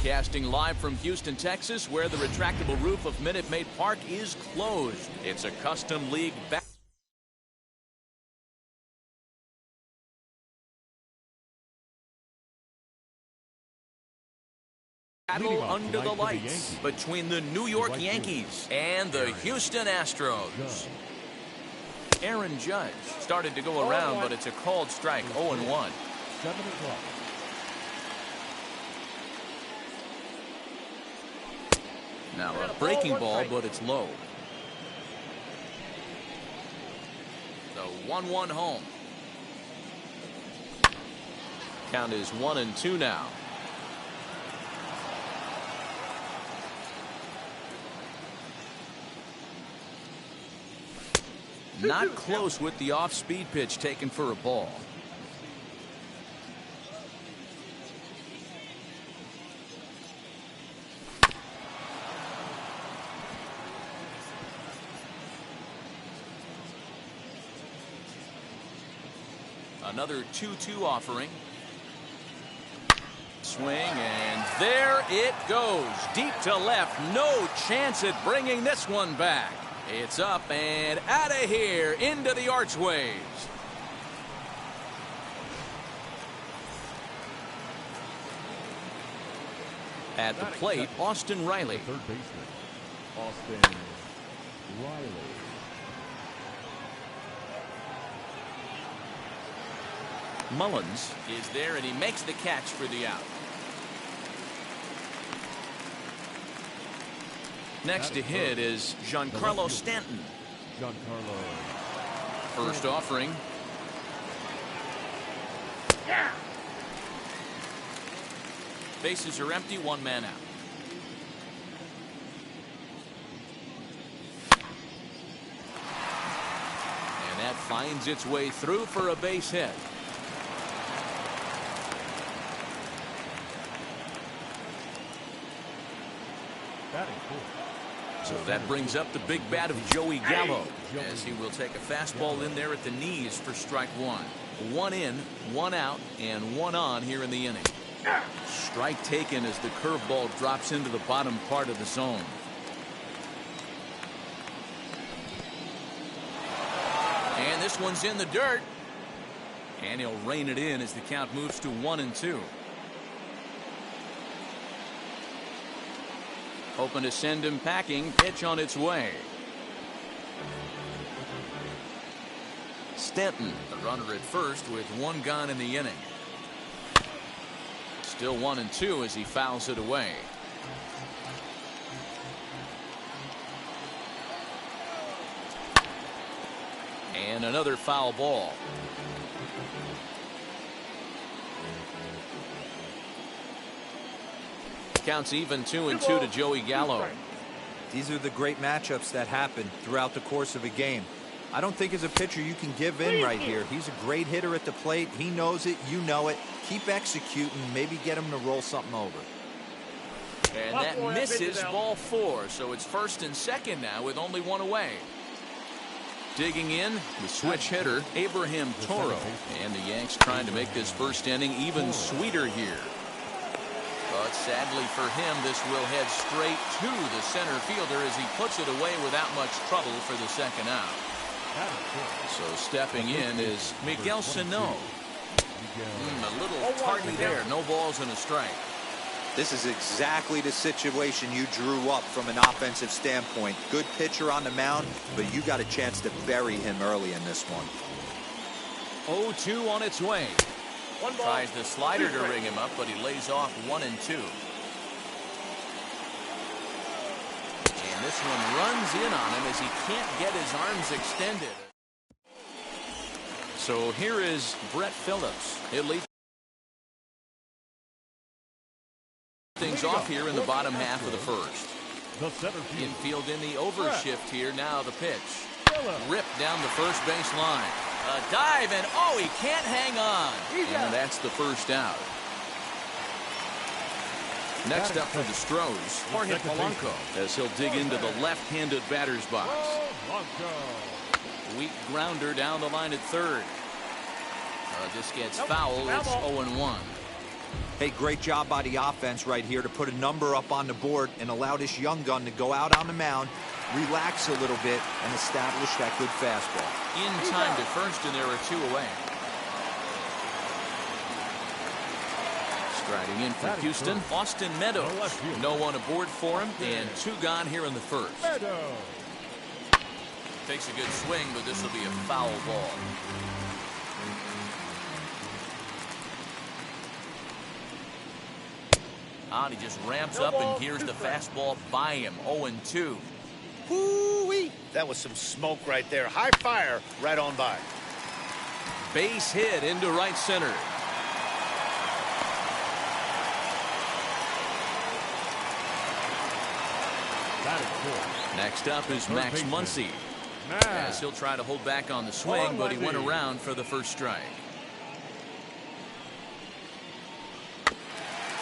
Broadcasting live from Houston, Texas, where the retractable roof of Minute Maid Park is closed. It's a custom league battle under the lights between the New York Yankees and the Houston Astros. Aaron Judge started to go around, but it's a called strike. 0-1. 7 o'clock. Now a breaking ball, but it's low. The 1-1 home. Count is 1-2 now. Not close with the off-speed pitch taken for a ball. Another 2-2 offering. Swing, and there it goes. Deep to left. No chance at bringing this one back. It's up and out of here into the archways. At the plate, Austin Reilly. Third baseman, Austin Reilly. Mullins is there, and he makes the catch for the out. Next to hit is Giancarlo Stanton. Giancarlo. First offering. Bases are empty, one man out. And that finds its way through for a base hit. So that brings up the big bat of Joey Gallo, as he will take a fastball in there at the knees for strike one. One in, one out, and one on here in the inning. Strike taken as the curveball drops into the bottom part of the zone. And this one's in the dirt. And he'll rein it in as the count moves to 1-2. Hoping to send him packing. Pitch on its way. Stanton, the runner at first, with one gone in the inning. Still 1-2 as he fouls it away. And another foul ball. Counts even 2-2 to Joey Gallo. These are the great matchups that happen throughout the course of a game. I don't think as a pitcher you can give in right here. He's a great hitter at the plate. He knows it. You know it. Keep executing. Maybe get him to roll something over. And that misses ball 4. So it's first and second now with only one away. Digging in, the switch hitter, Abraham Toro. And the Yanks trying to make this first inning even sweeter here. But sadly for him, this will head straight to the center fielder as he puts it away without much trouble for the second out. So stepping in is Miguel Sano. A little tardy there. No balls and a strike. This is exactly the situation you drew up from an offensive standpoint. Good pitcher on the mound, but you got a chance to bury him early in this one. 0-2 on its way. Tries the slider to ring him up, but he lays off 1-2. And this one runs in on him as he can't get his arms extended. So here is Brett Phillips. It leads things off here in the bottom half of the first. Infield in the overshift here. Now the pitch. Ripped down the first base line. A dive, and oh, he can't hang on. And that's the first out. Next up for the Stros, Jorge Polanco, as he'll dig into the left-handed batter's box. Weak grounder down the line at third. This gets foul. It's 0-1. Hey, great job by the offense right here to put a number up on the board and allow this young gun to go out on the mound, relax a little bit, and establish that good fastball. In time to first, and there are 2 away. Striding in for Houston, Austin Meadows. No one aboard for him, and 2 gone here in the first. Takes a good swing, but this will be a foul ball. And he just ramps up and gears the fastball by him. 0-2. Woo-wee. That was some smoke right there. High fire right on by. Base hit into right center. Next up is Max Muncie. As he'll try to hold back on the swing, but he went around for the first strike.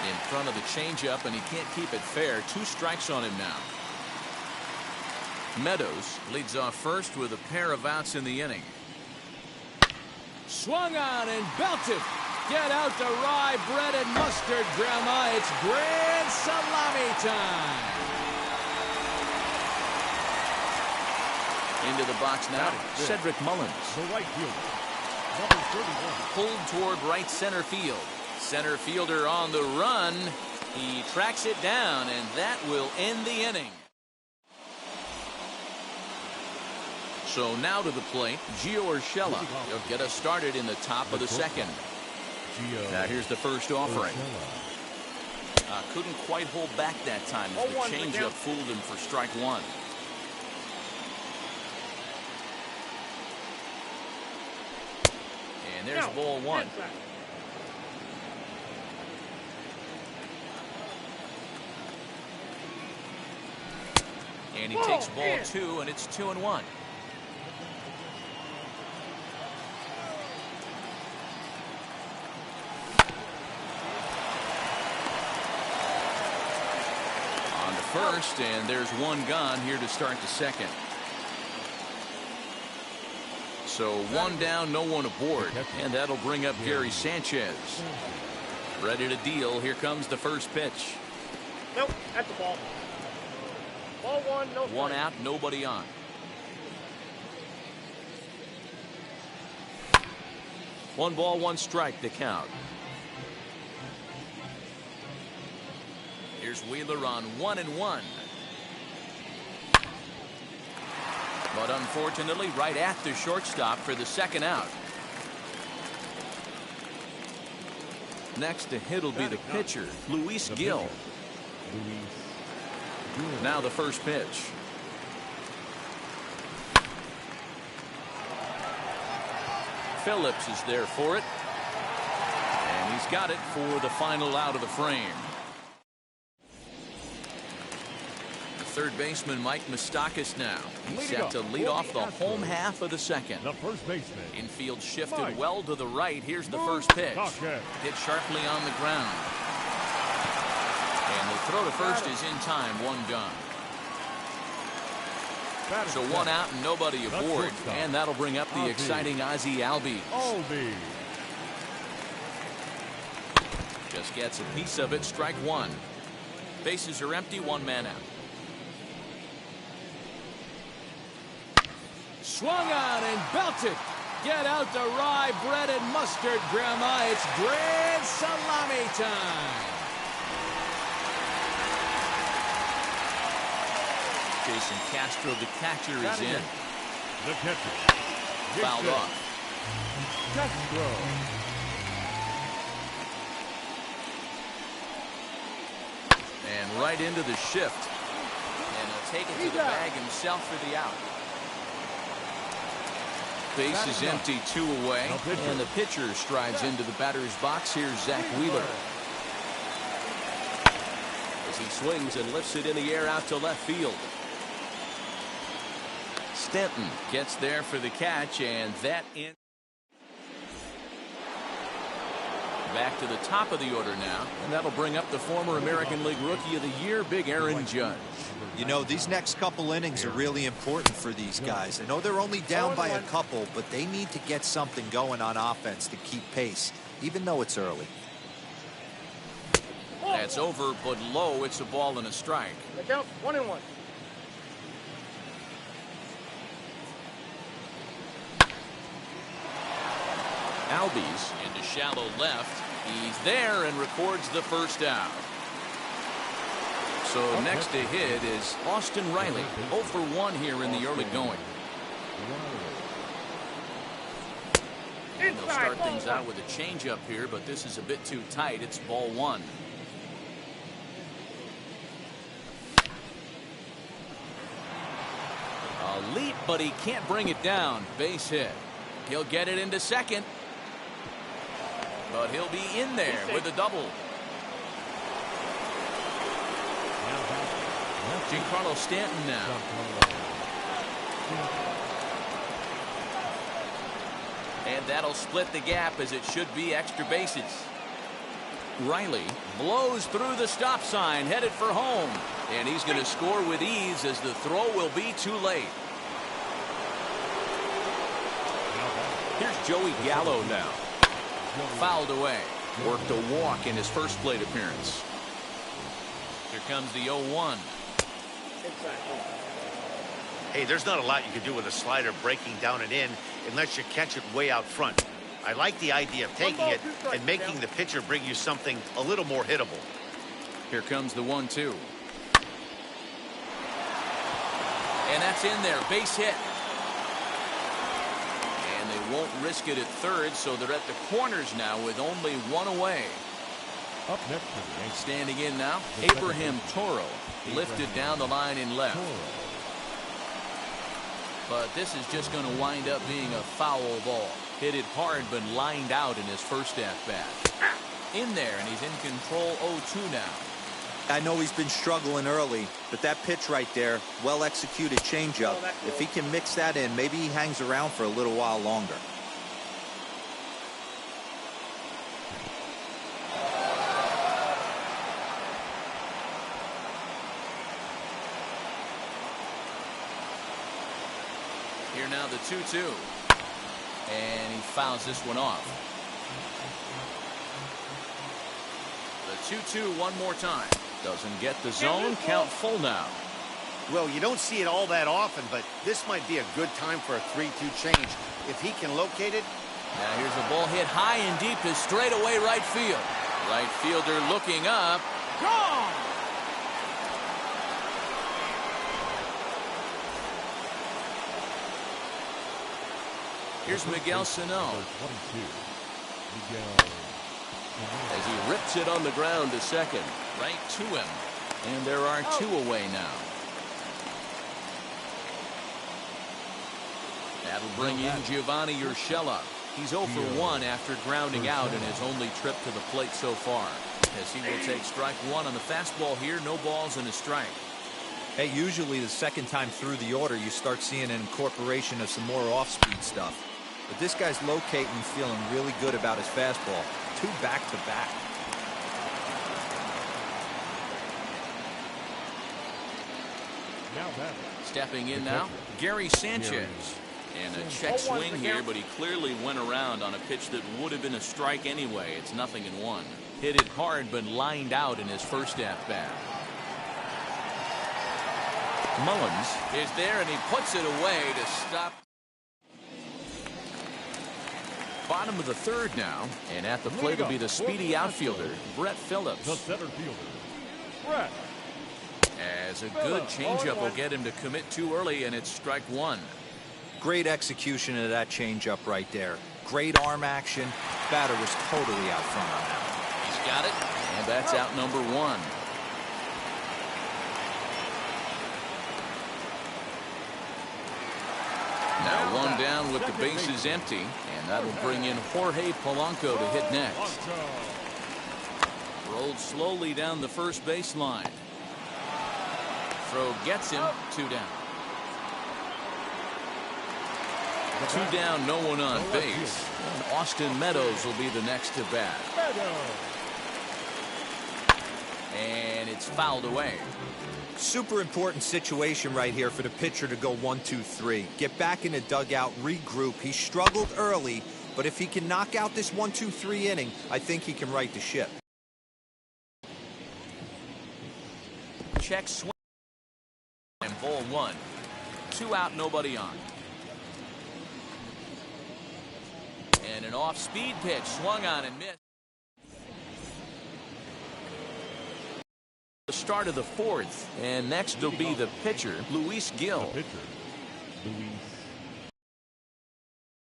In front of the changeup, and he can't keep it fair. 2 strikes on him now. Meadows leads off first with a pair of outs in the inning. Swung on and belted. Get out the rye bread and mustard, Grandma. It's grand salami time. Into the box now, Cedric Mullins. The right fielder, number 31. Pulled toward right center field. Center fielder on the run. He tracks it down, and that will end the inning. So now to the plate, Gio Urshela. He'll get us started in the top of the second. Now here's the first offering. Couldn't quite hold back that time as the changeup fooled him for strike 1. And there's ball 1. And he takes ball 2, and it's 2-1. On to first, and there's 1 gone here to start the second. So 1 down, no one aboard, and that'll bring up Gary Sanchez. Ready to deal. Here comes the first pitch. Nope, that's the ball. Ball 1, no strike. 1 out, nobody on. One ball, 1 strike to count. Here's Wheeler on 1-1. But unfortunately, right at the shortstop for the second out. Next to hit will be the pitcher, Luis Gil. Now the first pitch. Phillips is there for it. And he's got it for the final out of the frame. The third baseman, Mike Moustakas, now. He's set to lead off the home half of the second. The first baseman. Infield shifted well to the right. Here's the first pitch. Hit sharply on the ground. And the throw to first is in time. 1 gone. So 1 out and nobody aboard. And that'll bring up the exciting Ozzie Albies. Just gets a piece of it. Strike 1. Bases are empty. 1 man out. Swung on and belted. Get out the rye bread and mustard, Grandma. It's grand salami time. Jason Castro, the catcher, is in. The catcher. Fouled off. Castro. And right into the shift. And he'll take it to the bag himself for the out. Base is empty, 2 away. And the pitcher strides into the batter's box. Here's Zach Wheeler. As he swings and lifts it in the air out to left field. Stanton gets there for the catch, and that in. Back to the top of the order now, and that'll bring up the former American League Rookie of the Year, Big Aaron Judge. You know, these next couple innings are really important for these guys. I know they're only down by a couple, but they need to get something going on offense to keep pace, even though it's early. That's over, but low. It's a ball and a strike. The count 1-1. Albies into shallow left. He's there and records the first out. So next to hit is Austin Reilly. 0 for 1 here in the early going. And they'll start things out with a changeup here, but this is a bit too tight. It's ball 1. A leap, but he can't bring it down. Base hit. He'll get it into second. But he'll be in there with a double. Giancarlo Stanton now. And that'll split the gap, as it should be extra bases. Reilly blows through the stop sign, headed for home. And he's going to score with ease, as the throw will be too late. Here's Joey Gallo now. Fouled away. Worked a walk in his first plate appearance. Here comes the 0-1. Hey, there's not a lot you can do with a slider breaking down and in unless you catch it way out front. I like the idea of taking it and making the pitcher bring you something a little more hittable. Here comes the 1-2. And that's in there. Base hit. And they won't risk it at third, so they're at the corners now with only one away. Up next, standing in now, Abraham Toro, lifted down the line in left. But this is just going to wind up being a foul ball. Hit it hard, but lined out in his first at-bat. In there, and he's in control. 0-2 now. I know he's been struggling early, but that pitch right there, well-executed changeup. If he can mix that in, maybe he hangs around for a little while longer. Here now the 2-2. And he fouls this one off. The 2-2 one more time. Doesn't get the zone. Count full now. Well, you don't see it all that often, but this might be a good time for a 3-2 change. If he can locate it. Now here's a ball hit high and deep to straightaway right field. Right fielder looking up. Gone! Here's Miguel Sano. As he rips it on the ground to second. Right to him. And there are two away now. That'll bring in Giovanni Urshela. He's 0 for 1 after grounding out in his only trip to the plate so far. As he will take strike one on the fastball here. No balls and a strike. Hey, usually the second time through the order, you start seeing an incorporation of some more off-speed stuff. But this guy's locating and feeling really good about his fastball. 2 back-to-back. Stepping in now, Gary Sanchez. And a check swing here, but he clearly went around on a pitch that would have been a strike anyway. It's 0-1. Hit it hard, but lined out in his first at-bat. Mullins is there, and he puts it away to stop. Bottom of the third now, and at the plate will be the speedy outfielder, Brett Phillips. The center fielder, Brett. As a good changeup will get him to commit too early, and it's strike one. Great execution of that changeup right there. Great arm action. Batter was totally out front on that. He's got it, and that's out number 1. Now one down with the bases empty, and that'll bring in Jorge Polanco to hit next. Rolled slowly down the first baseline. Throw gets him. 2 down. 2 down, no one on base. And Austin Meadows will be the next to bat. And it's fouled away. Super important situation right here for the pitcher to go 1-2-3. Get back in the dugout, regroup. He struggled early, but if he can knock out this 1-2-3 inning, I think he can right the ship. check swing. And ball one. 2 out, nobody on. And an off-speed pitch swung on and missed. The start of the 4th, and next will be the pitcher, Luis Gil.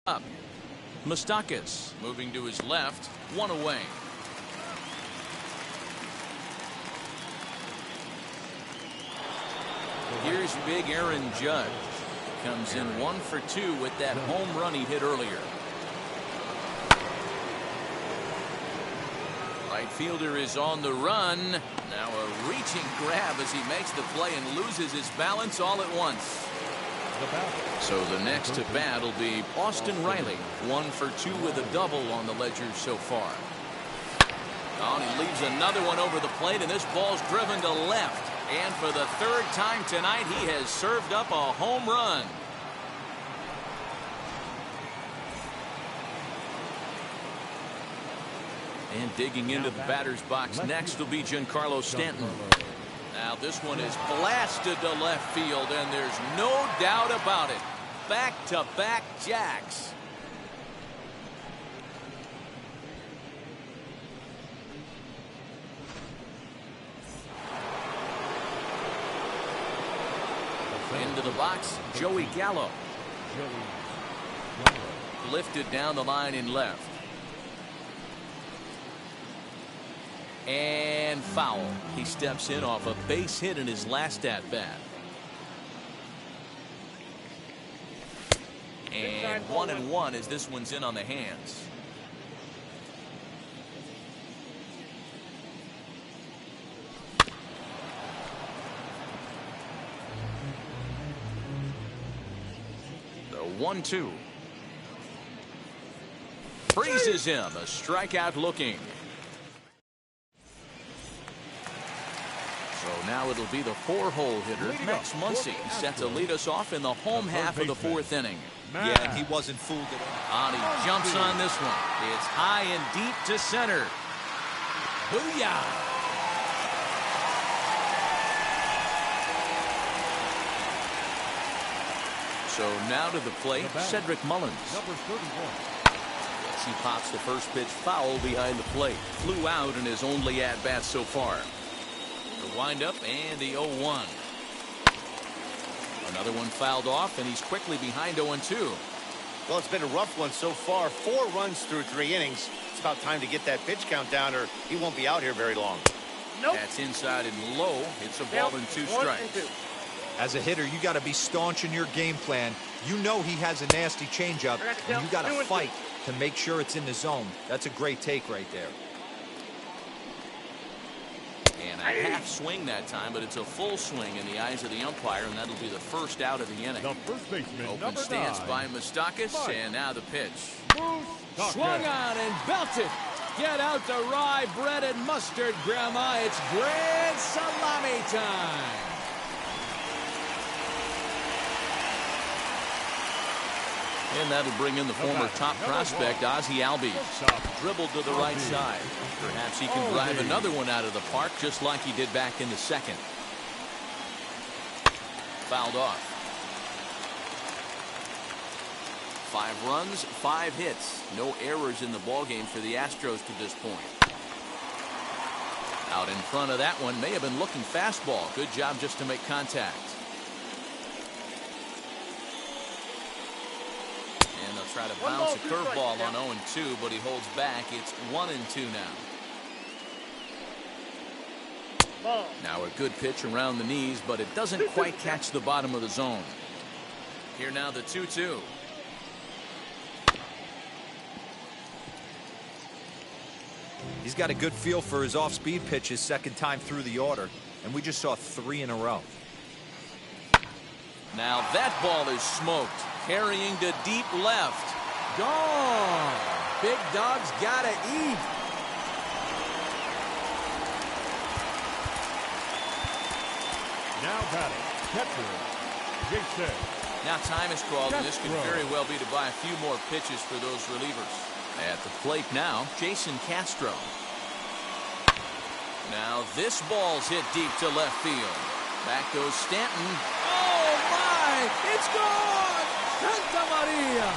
Up. Moustakas moving to his left, 1 away. Here's big Aaron Judge. Comes in 1 for 2 with that home run he hit earlier. Right fielder is on the run. Now a reaching grab as he makes the play and loses his balance all at once. So the next to bat will be Austin Reilly. 1 for 2 with a double on the ledger so far. Oh, and he leaves another one over the plate, and this ball's driven to left. And for the 3rd time tonight, he has served up a home run. And digging into the batter's box next will be Giancarlo Stanton. Now this one is blasted to left field, and there's no doubt about it. Back-to-back jacks. Into the box, Joey Gallo. Lifted down the line in left. And foul. He steps in off a base hit in his last at-bat. And 1-1 as this one's in on the hands. The 1-2. Freezes him. A strikeout looking. So now it'll be the 4-hole hitter, Max Muncie, set to lead us off in the home half of the 4th inning. Yeah, and he wasn't fooled at all. And he jumps on this one. It's high and deep to center. Booyah! So now to the plate, Cedric Mullins. Number 31. As he pops the first pitch foul behind the plate. Flew out in his only at-bat so far. The windup and the 0-1. Another one fouled off, and he's quickly behind 0-2. Well, it's been a rough one so far. 4 runs through 3 innings. It's about time to get that pitch count down, or he won't be out here very long. Nope. That's inside and low. It's a ball and 2 strikes. As a hitter, you got to be staunch in your game plan. You know he has a nasty changeup, and you got to fight to make sure it's in the zone. That's a great take right there. And a half swing that time, but it's a full swing in the eyes of the umpire, and that'll be the first out of the inning. The first baseman, Open number stance 9. by Moustakas, and now the pitch. Moustakas. Swung on and belted. Get out the rye bread and mustard, Grandma. It's grand salami time. And that'll bring in the former top prospect, Ozzie Albies. Dribbled to the right side. Perhaps he can drive another one out of the park, just like he did back in the 2nd. Fouled off. 5 runs, 5 hits. No errors in the ballgame for the Astros to this point. Out in front of that one, may have been looking fastball. Good job just to make contact. And they'll try to bounce a curveball on 0-2, but he holds back. It's 1-2 now. Now a good pitch around the knees, but it doesn't quite catch the bottom of the zone. Here now the 2-2. He's got a good feel for his off-speed pitches 2nd time through the order, and we just saw 3 in a row. Now that ball is smoked, carrying to deep left. Gone. Big dog's gotta eat. Now batting, catcher, Jason. Now time is called, and this could very well be to buy a few more pitches for those relievers. At the plate now, Jason Castro. Now this ball's hit deep to left field. Back goes Stanton. Oh, my! It's gone! Santa Maria!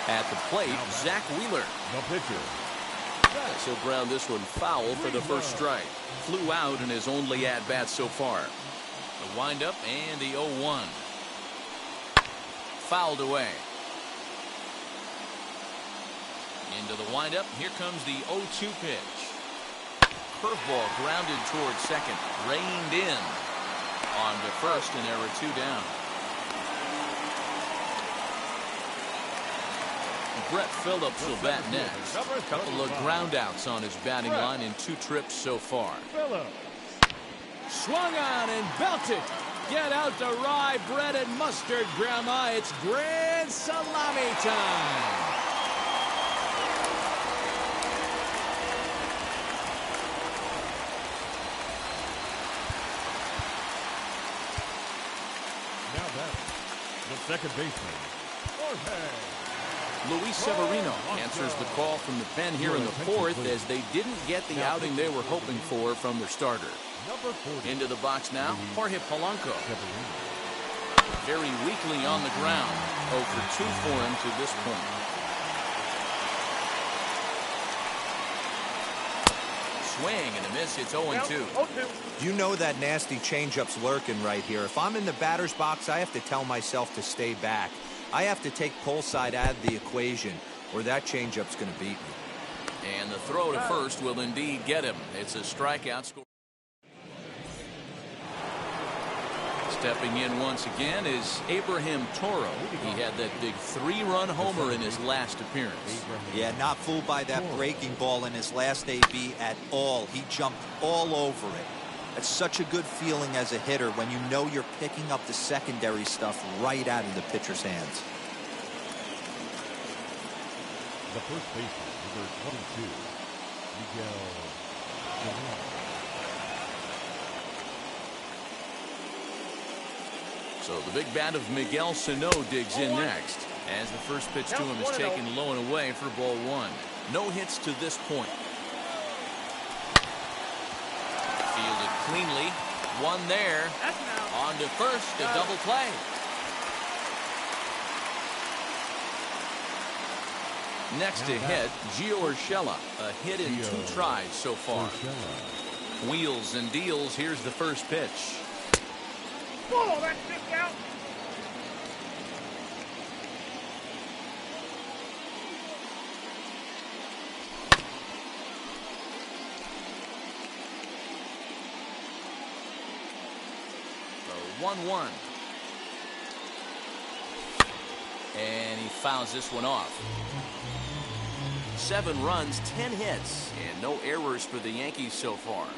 At the plate, Zach Wheeler. The pitcher. He'll ground this one foul for the first strike. Flew out in his only at-bat so far. The windup and the 0-1. Fouled away. Into the windup. Here comes the 0-2 pitch. Curveball grounded towards second. Reined in. On to first, and there were 2 down. Brett Phillips will bat next. A couple of groundouts on his batting line in 2 trips so far. Swung on and belted. Get out the rye bread and mustard, Grandma. It's grand salami time. Now that the second baseman, Jorge. Luis Severino answers the call from the pen here in the 4th as they didn't get the outing they were hoping for from their starter. Into the box now, Jorge Polanco. Very weakly on the ground. 0 for 2 for him to this point. Swing and a miss. It's 0-2. You know that nasty changeup's lurking right here. If I'm in the batter's box, I have to tell myself to stay back. I have to take pull side out of the equation, or that changeup's going to beat me. And the throw to first will indeed get him. It's a strikeout score. Stepping in once again is Abraham Toro. He had that big 3-run homer in his last appearance. Yeah, not fooled by that breaking ball in his last AB at all. He jumped all over it. It's such a good feeling as a hitter when you know you're picking up the secondary stuff right out of the pitcher's hands. The first baseman, number 22, Miguel. So the big bat of Miguel Sano digs in next as the first pitch to him is taken low and away for ball 1. No hits to this point. Fielded cleanly. One there. On to first. A double play. Next to hit, Gio Urshela. A hit in 2 tries so far. Wheels and deals. Here's the first pitch. Whoa, that's just out. The 1-1. And he fouls this one off. 7 runs, 10 hits, and no errors for the Yankees so far.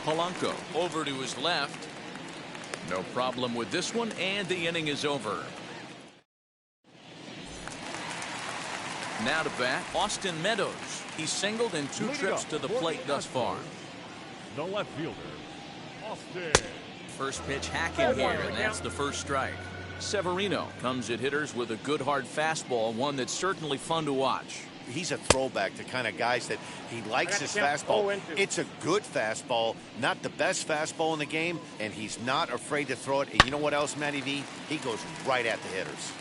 Polanco over to his left. No problem with this one, and the inning is over. Now to bat, Austin Meadows. He's singled in 2 trips to the plate thus far. The left fielder, Austin. First pitch hacking here, and that's the first strike. Severino comes at hitters with a good hard fastball, one that's certainly fun to watch. He's a throwback to kind of guys that he likes his fastball. It's a good fastball, not the best fastball in the game, and he's not afraid to throw it. And you know what else, Matty V? He goes right at the hitters.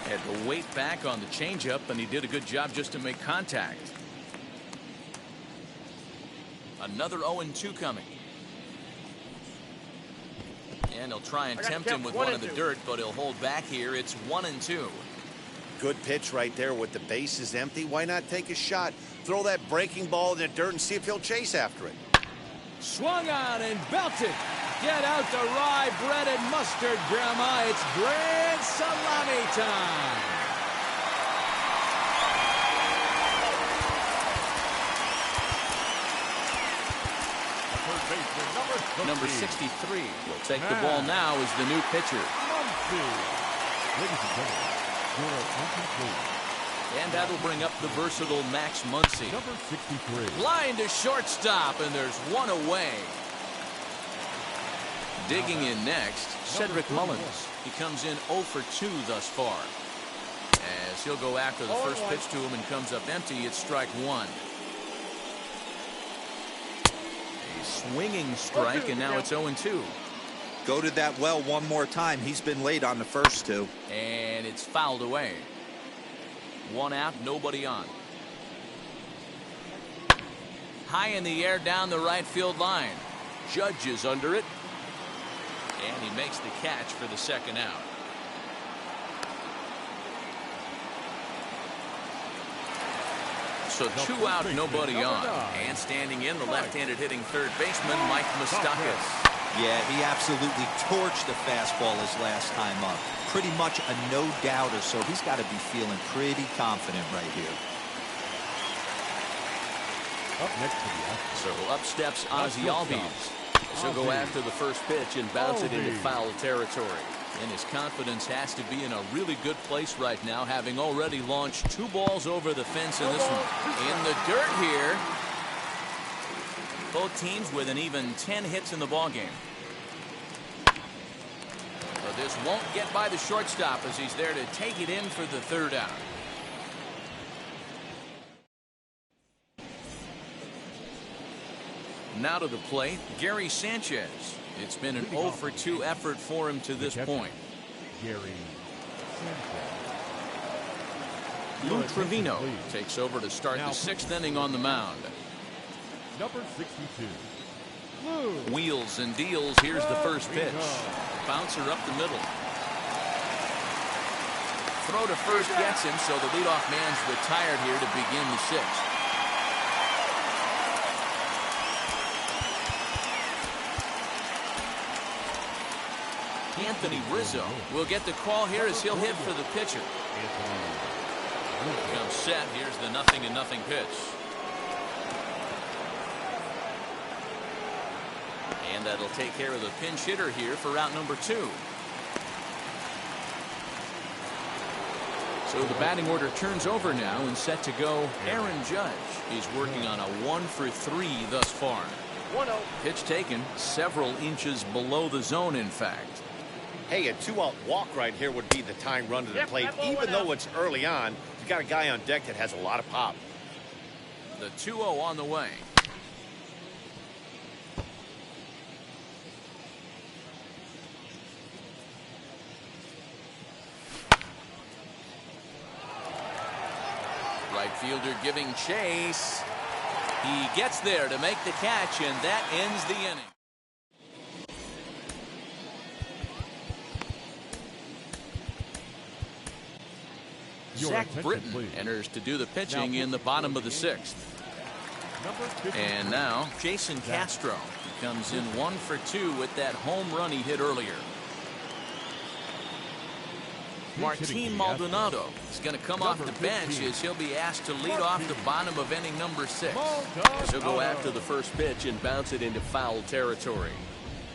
Had to wait back on the changeup, and he did a good job just to make contact. Another 0-2 coming. And he'll try and tempt him with one in the dirt, but he'll hold back here. It's 1-2. Good pitch right there with the bases empty. Why not take a shot? Throw that breaking ball in the dirt and see if he'll chase after it. Swung on and belted. Get out the rye bread and mustard, Grandma. It's grand salami time. Number 63 will take the ball now as the new pitcher. Muncie. Ladies and gentlemen, And that'll bring up the versatile Max Muncie. Number 63. Line to shortstop, and there's one away. Digging in next, Cedric Mullins. He comes in 0 for 2 thus far. As he'll go after the first pitch to him and comes up empty, it's strike one. A swinging strike, and now it's 0-2. Go to that well one more time. He's been late on the first two. And it's fouled away. One out, nobody on. High in the air down the right field line. Judge is under it. And he makes the catch for the second out. So 2 out, nobody on. And standing in, the left-handed hitting third baseman, Mike Moustakas. Yeah, he absolutely torched the fastball his last time up. Pretty much a no-doubter, so he's got to be feeling pretty confident right here. Up next to the action. So up steps Ozzie Albies. He'll go after the first pitch and bounce it into foul territory. And his confidence has to be in a really good place right now, having already launched 2 balls over the fence in this one. In the dirt here. Both teams with an even 10 hits in the ballgame. But this won't get by the shortstop as he's there to take it in for the third out. Now to the plate, Gary Sanchez. It's been an 0 for 2 effort for him to this point. Gary Sanchez. Lou Trevino takes over to start the 6th inning on the mound. Number 62. Wheels and deals. Here's the first pitch. Bouncer up the middle. Throw to first gets him, so the leadoff man's retired here to begin the 6th. Anthony Rizzo will get the call here as he'll hit for the pitcher. Comes set. Here's the 0-0 pitch. And that'll take care of the pinch hitter here for out number 2. So the batting order turns over now and set to go Aaron Judge. He's working on a 1 for 3 thus far. 1-0. Pitch taken several inches below the zone, in fact. Hey, a 2-out walk right here would be the tying run to the plate. Even though it's early on, you got a guy on deck that has a lot of pop. The 2-0 on the way. Right fielder giving chase. He gets there to make the catch, and that ends the inning. Zach Britton enters to do the pitching in the bottom of the 6th. And now Jason Castro comes in 1 for 2 with that home run he hit earlier. Martin Maldonado is going to come off the bench as he'll be asked to lead off the bottom of inning number 6. As he'll go after the first pitch and bounce it into foul territory.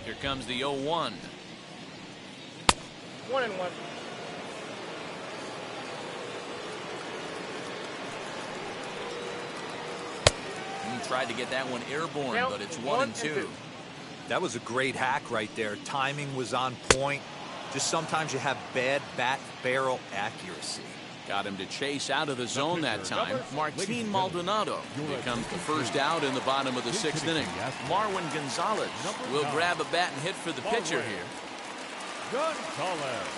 Here comes the 0-1. 1-1. Tried to get that one airborne, but it's 1-2. That was a great hack right there. Timing was on point. Just sometimes you have bad bat barrel accuracy. Got him to chase out of the zone that time. Martin Maldonado becomes the first out in the bottom of the 6th inning. Marwin Gonzalez will grab a bat and hit for the pitcher here. Gonzalez.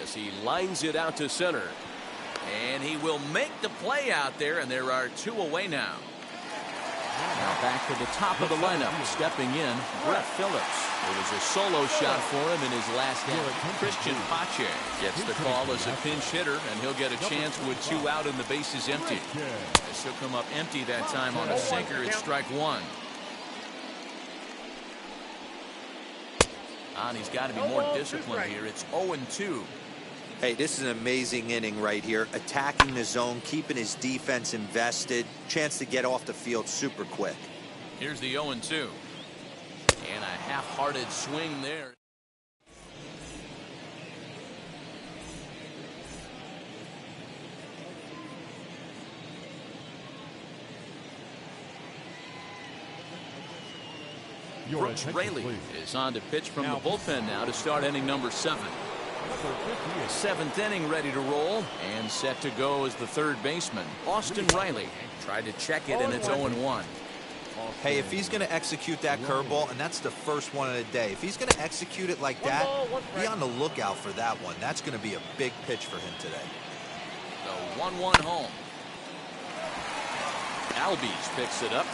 As he lines it out to center. And he will make the play out there, and there are 2 away now. Now back to the top of the lineup. Stepping in, Brett Phillips. It was a solo shot for him in his last game. Christian Pache gets the call as a pinch hitter, and he'll get a chance with 2 out and the bases empty. As he'll come up empty that time on a sinker, it's strike 1. And he's got to be more disciplined here. It's 0-2. Hey, this is an amazing inning right here. Attacking the zone, keeping his defense invested. Chance to get off the field super quick. Here's the 0-2. And a half-hearted swing there. Brooks Reilly is on to pitch from the bullpen now to start inning number 7. 7th inning ready to roll and set to go as the third baseman. Austin Reilly tried to check it and it's 0-1. Hey, if he's going to execute that curveball, and that's the first one of the day, if he's going to execute it like that, be on the lookout for that one. That's going to be a big pitch for him today. The 1-1 home. Albies picks it up.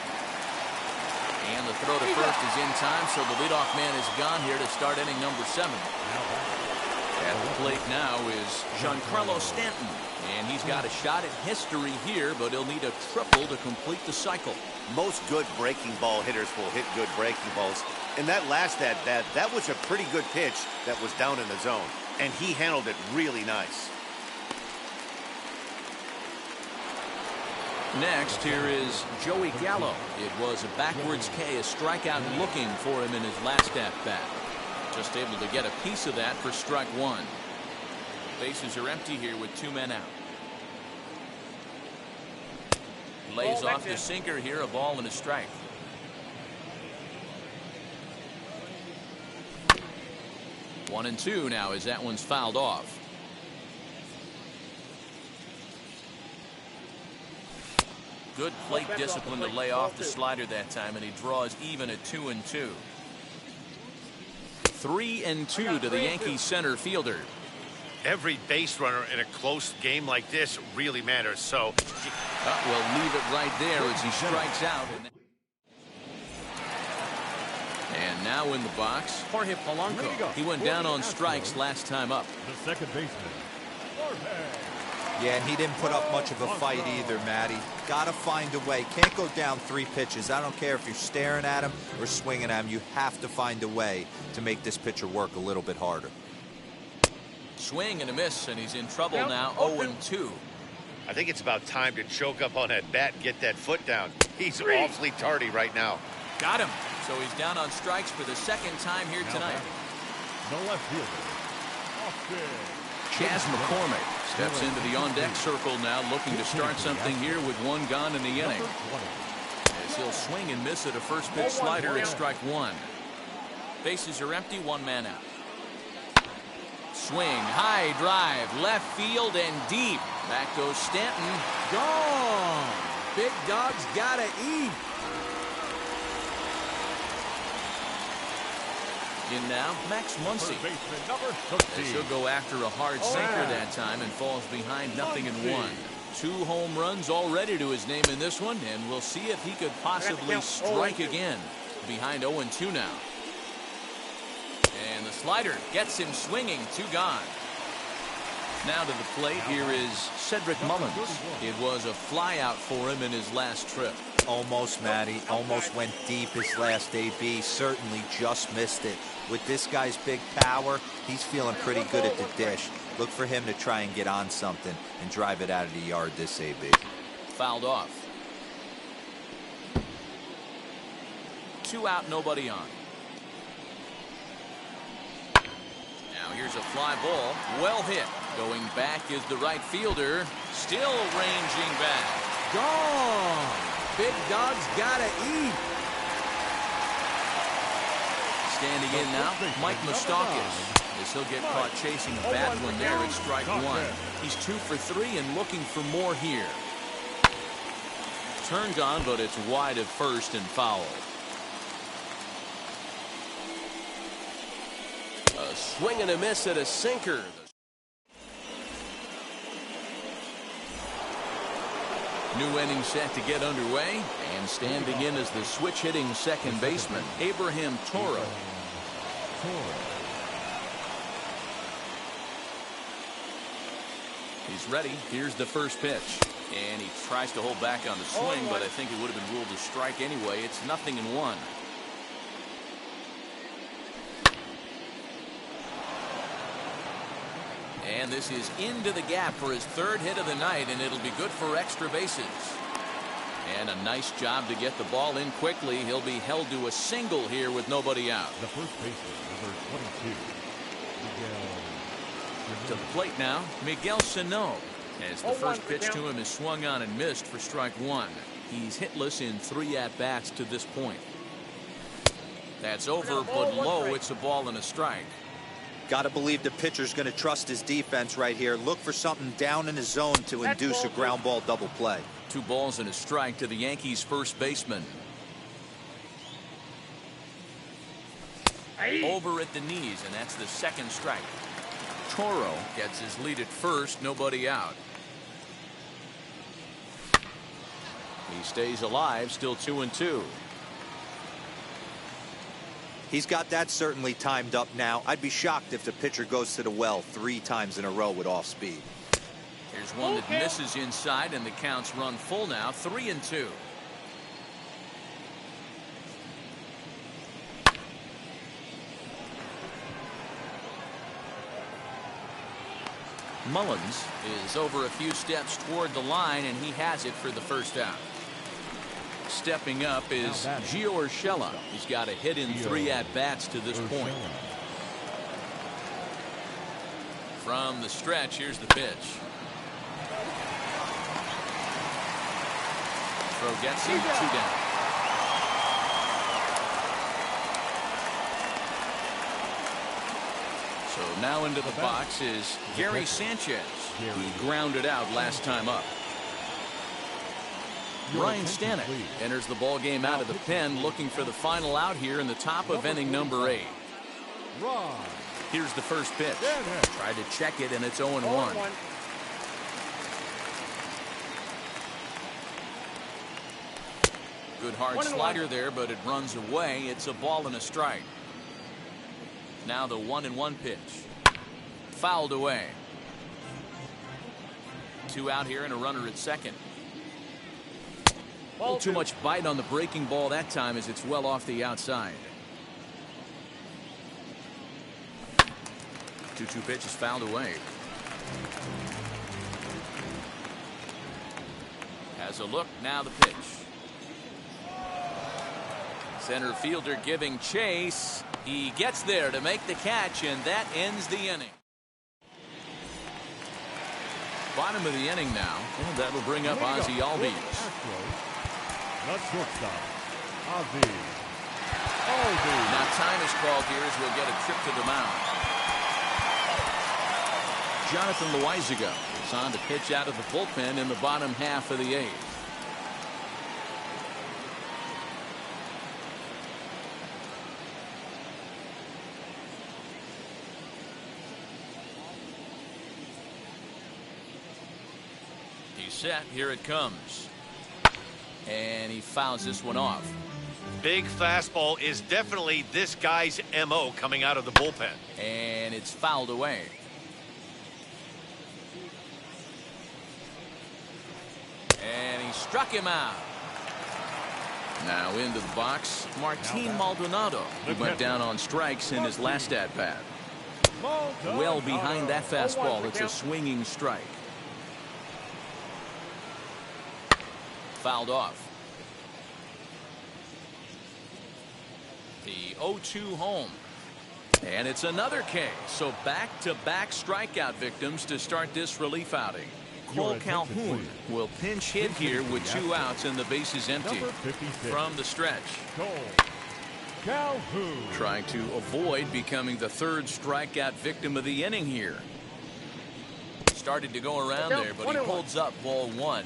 And the throw to first is in time, so the leadoff man is gone here to start inning number 7. At the plate now is Giancarlo Stanton, and he's got a shot at history here, but he'll need a triple to complete the cycle. Most good breaking ball hitters will hit good breaking balls. And that last at-bat, that was a pretty good pitch that was down in the zone, and he handled it really nice. Next, here is Joey Gallo. It was a backwards K, a strikeout looking for him in his last at-bat. Just able to get a piece of that for strike 1. Bases are empty here with 2 men out. Lays off the sinker here, a ball and a strike. One and 2 now as that one's fouled off. Good plate discipline to lay off the slider that time, and he draws even at 2-2. 3-2 to the Yankees center fielder. Every base runner in a close game like this really matters. So we'll leave it right there as he strikes out. And now in the box, Jorge Polanco. He went down on strikes last time up. The second baseman, Jorge. Yeah, and he didn't put up much of a fight either, Matty. Gotta find a way. Can't go down 3 pitches. I don't care if you're staring at him or swinging at him. You have to find a way to make this pitcher work a little bit harder. Swing and a miss, and he's in trouble now. 0-2. I think it's about time to choke up on that bat and get that foot down. He's awfully tardy right now. Got him. So he's down on strikes for the second time here tonight. The left fielder, Austin. Chas McCormick steps into the on-deck circle now, looking to start something here with 1 gone in the inning. As he'll swing and miss at a first pitch slider at strike 1. Bases are empty, 1 man out. Swing, high drive, left field and deep. Back goes Stanton. Gone. Big dog's gotta eat. In now, Max Muncie. As he'll go after a hard sinker that time and falls behind 0-1. 2 home runs already to his name in this one, and we'll see if he could possibly strike again. Behind 0-2 now. And the slider gets him swinging. 2 gone. Now to the plate, here is Cedric Mullins. It was a flyout for him in his last trip. Almost, Matty. Almost went deep his last AB. Certainly just missed it. With this guy's big power, he's feeling pretty good at the dish. Look for him to try and get on something and drive it out of the yard this AB. Fouled off. 2 out, nobody on. Now here's a fly ball. Well hit. Going back is the right fielder. Still ranging back. Gone. Big dog's gotta eat. Standing in now, Mike Moustakas. As he'll get caught chasing a bad one there at strike 1. He's 2 for 3 and looking for more here. Turned on, but it's wide of first and foul. A swing and a miss at a sinker. New inning set to get underway, and standing in is the switch-hitting second baseman, Abraham Toro. He's ready. Here's the first pitch. And he tries to hold back on the swing, but I think it would have been ruled a strike anyway. It's 0-1. And this is into the gap for his third hit of the night, and it'll be good for extra bases. And a nice job to get the ball in quickly. He'll be held to a single here with nobody out. The first baseman, number 22, Miguel. To the plate now, Miguel Sano. As the first pitch to him is swung on and missed for strike one. He's hitless in 3 at-bats to this point. That's over, but low. It's a ball and a strike. Got to believe the pitcher's going to trust his defense right here. Look for something down in his zone to induce a ground ball double play. 2 balls and a strike to the Yankees' first baseman. Over at the knees, and that's the second strike. Toro gets his lead at first, nobody out. He stays alive, still 2-2. He's got that certainly timed up now. I'd be shocked if the pitcher goes to the well 3 times in a row with off speed. Here's one that misses inside, and the counts run full now, 3-2. Mullins is over a few steps toward the line, and he has it for the first out. Stepping up is Gio Urshela. He's got a hit in 3 at-bats to this point. From the stretch, here's the pitch. Throw gets him, 2 down. So now into the box is Gary Sanchez. He grounded out last time up. Ryan Stanton enters the ball game out of the pen, looking for the final out here in the top of inning number 8. Here's the first pitch. Tried to check it, and it's 0-1. Good hard slider there, but it runs away. It's a ball and a strike. Now the 1-1 pitch. Fouled away. 2 out here and a runner at second. A little too much bite on the breaking ball that time as it's well off the outside. 2-2 pitch is fouled away. Has a look, now the pitch. Center fielder giving chase. He gets there to make the catch, and that ends the inning. Bottom of the inning now, and that'll bring up Ozzie Albies. The shortstop, Ozzie. Now time is called here as we'll get a trip to the mound. Jonathan Loizaga is on to pitch out of the bullpen in the bottom half of the 8th. He's set. Here it comes. And he fouls this one off. Big fastball is definitely this guy's MO coming out of the bullpen. And it's fouled away. And he struck him out. Now into the box, Martin Maldonado, who went down on strikes in his last at-bat. Well behind that fastball. It's a swinging strike. Fouled off. The 0-2 home. And it's another K. So back-to-back strikeout victims to start this relief outing. Cole Calhoun will pinch hit here with 2 outs and the bases empty. From the stretch. Calhoun trying to avoid becoming the 3rd strikeout victim of the inning here. Started to go around there, but he holds up ball 1.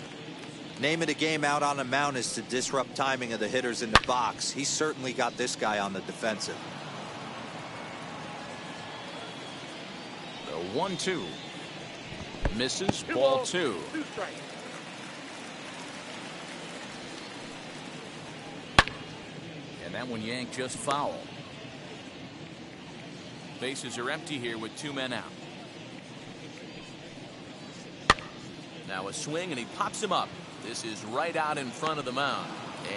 Name of the game out on the mound is to disrupt timing of the hitters in the box. He's certainly got this guy on the defensive. The 1-2. Misses, ball 2. And that one yanked just foul. Bases are empty here with 2 men out. Now a swing, and he pops him up. This is right out in front of the mound.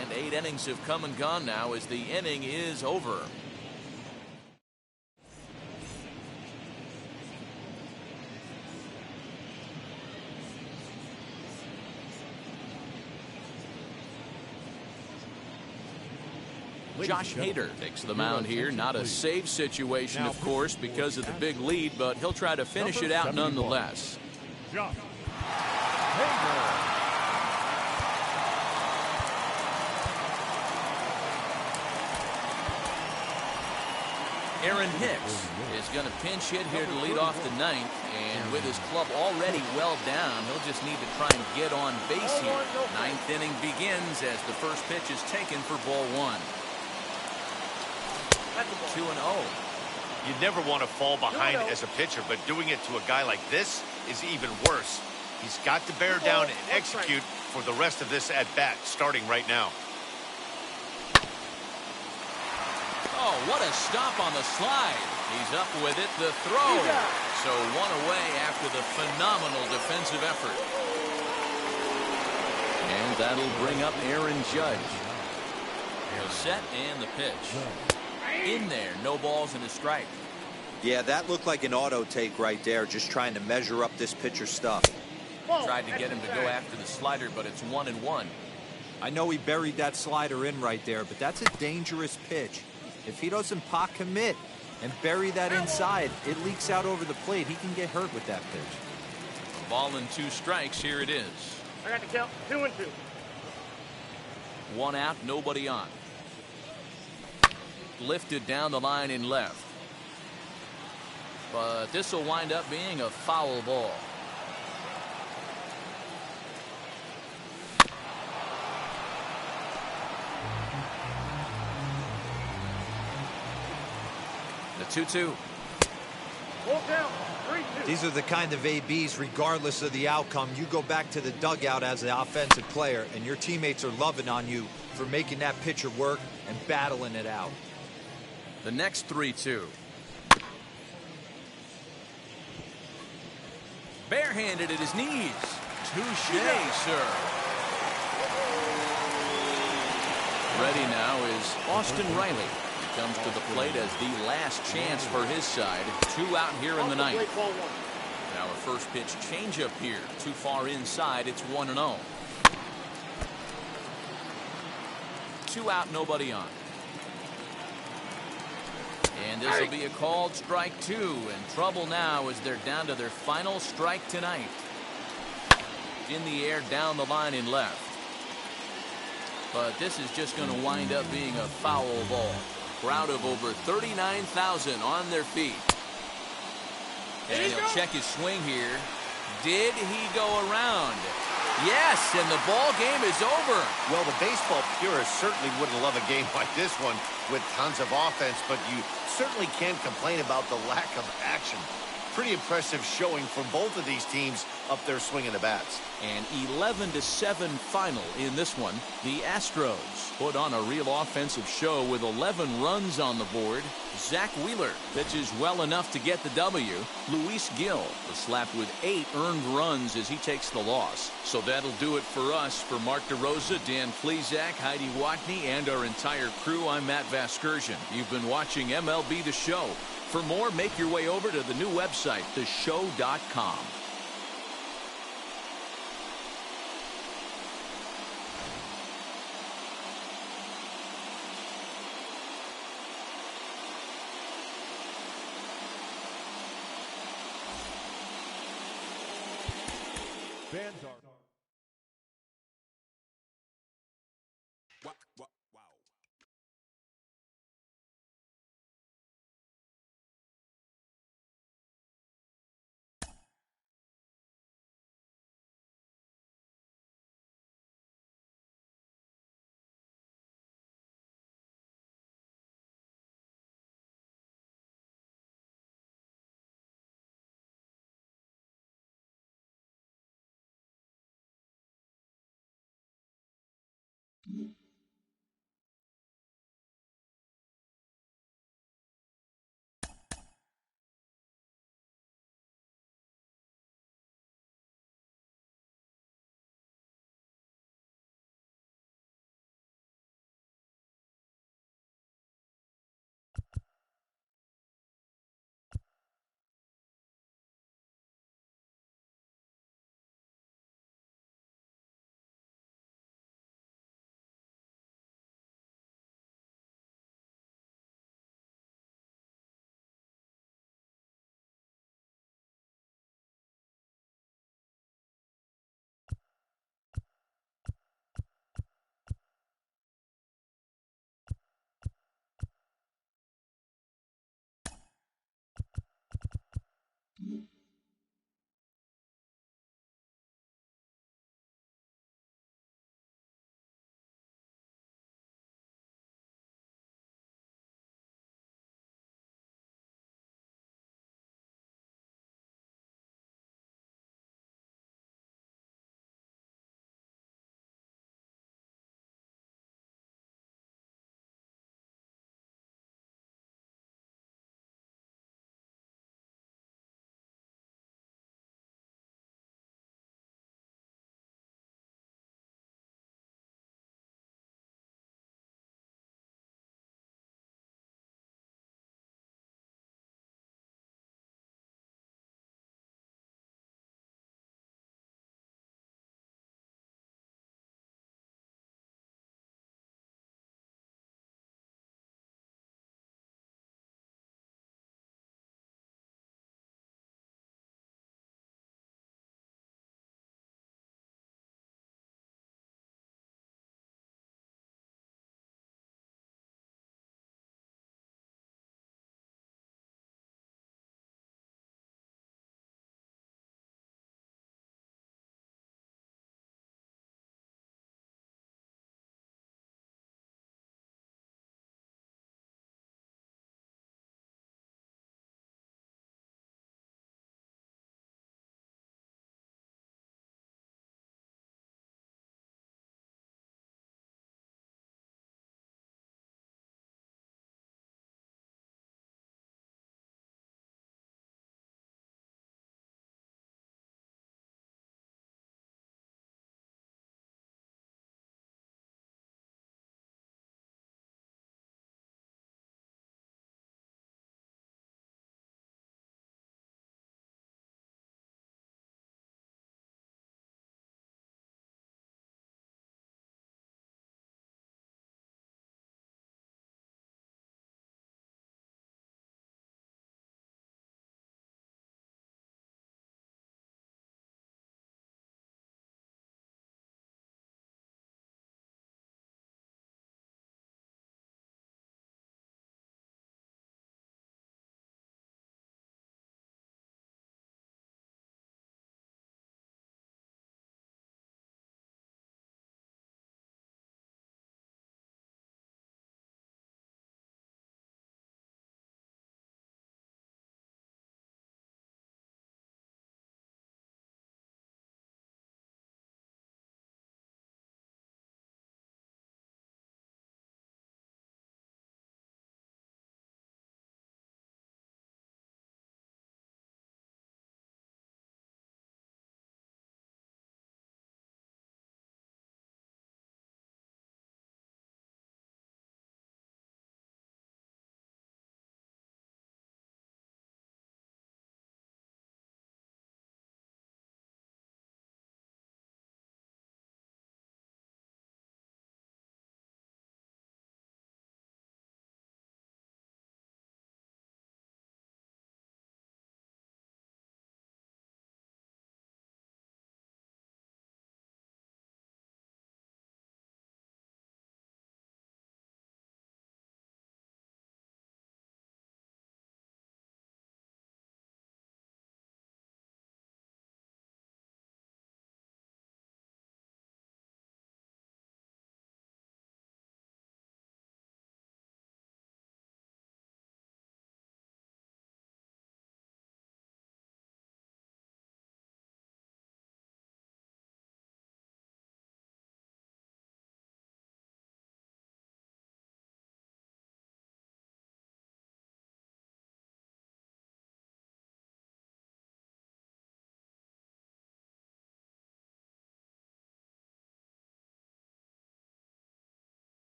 And 8 innings have come and gone now as the inning is over. Josh Hader takes the mound here. Not a save situation, of course, because of the big lead, but he'll try to finish it out nonetheless. Josh Hader. Aaron Hicks is going to pinch hit here to lead off the ninth, and with his club already well down, he'll just need to try and get on base here. Ninth inning begins as the first pitch is taken for ball one. 2-0. You never want to fall behind as a pitcher, but doing it to a guy like this is even worse. He's got to bear down and execute for the rest of this at-bat, starting right now. Oh, what a stop on the slide. He's up with it. The throw. So one away after the phenomenal defensive effort. And that'll bring up Aaron Judge. The set and the pitch. In there. No balls and a strike. Yeah, that looked like an auto take right there, just trying to measure up this pitcher's stuff. Tried to get him to go after the slider, but it's 1-1. I know he buried that slider in right there, but that's a dangerous pitch. If he doesn't pot commit and bury that inside, it leaks out over the plate. He can get hurt with that pitch. A ball and 2 strikes. Here it is. I got the count. 2-2. 1 out, nobody on. Lifted down the line in left. But this will wind up being a foul ball. The 2-2. These are the kind of ABs, regardless of the outcome, you go back to the dugout as the offensive player, and your teammates are loving on you for making that pitcher work and battling it out. The next 3-2. Barehanded at his knees. Touche, sir. Ready now is Austin Reilly. He comes to the plate as the last chance for his side. 2 out here in the ninth. Now a first pitch changeup here. Too far inside. It's 1-0. 2 out, nobody on. And this will be a called strike 2. And trouble now as they're down to their final strike tonight. In the air down the line in left. But this is just going to wind up being a foul ball. Crowd of over 39,000 on their feet. And he'll check his swing here. Did he go around? Yes, and the ball game is over. Well, the baseball purists certainly wouldn't love a game like this one with tons of offense, but you certainly can't complain about the lack of action. Pretty impressive showing from both of these teams up there swinging the bats. An 11-7 final in this one. The Astros put on a real offensive show with 11 runs on the board. Zach Wheeler pitches well enough to get the W. Luis Gil was slapped with 8 earned runs as he takes the loss. So that'll do it for us. For Mark DeRosa, Dan Plesac, Heidi Watney, and our entire crew, I'm Matt Vasgersian. You've been watching MLB The Show. For more, make your way over to the new website, theshow.com. Fans are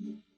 Bye.